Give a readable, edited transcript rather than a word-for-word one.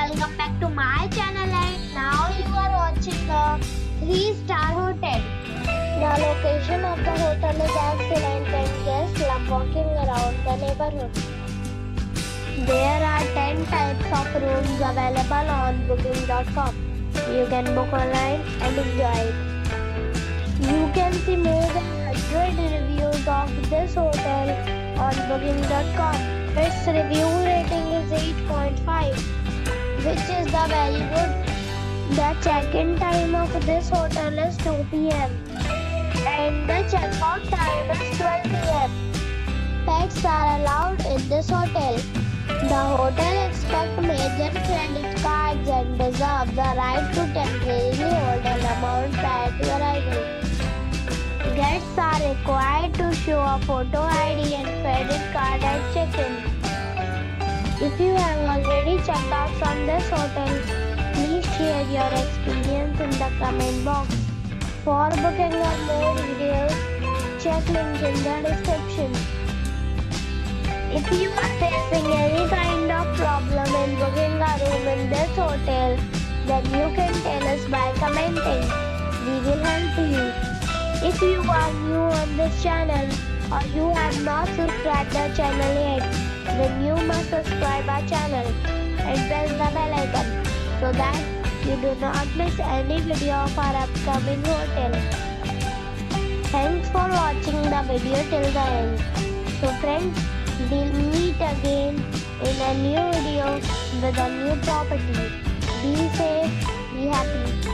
welcome back to my channel, and now you are watching a 3-star hotel. The location of the hotel is excellent and guests love walking around the neighborhood. There are 10 types of rooms available on booking.com. You can book online and enjoy it. You can see more than 100 reviews of this hotel on booking.com. Its review rating is 8.5, which is the very good. The check-in time of this hotel is 2 p.m. and the check-out time is 12 p.m. Pets are allowed in this hotel. The hotel accepts major credit cards and reserves the right to temporarily hold an amount prior to arrival. Guests are required to show a photo ID and credit card at check-in. If you have already checked out from this hotel, please share your experience in the comment box. For booking or more details, check link in the description. If you are facing any kind of problem in booking a room in this hotel, then you can tell us by commenting. We will help you. If you are new on this channel or you have not subscribed the channel yet, then you must subscribe our channel and press the bell icon so that you do not miss any video of our upcoming hotel. Thanks for watching the video till the end. So friends, we'll meet again in a new video with a new property. Be safe, be happy.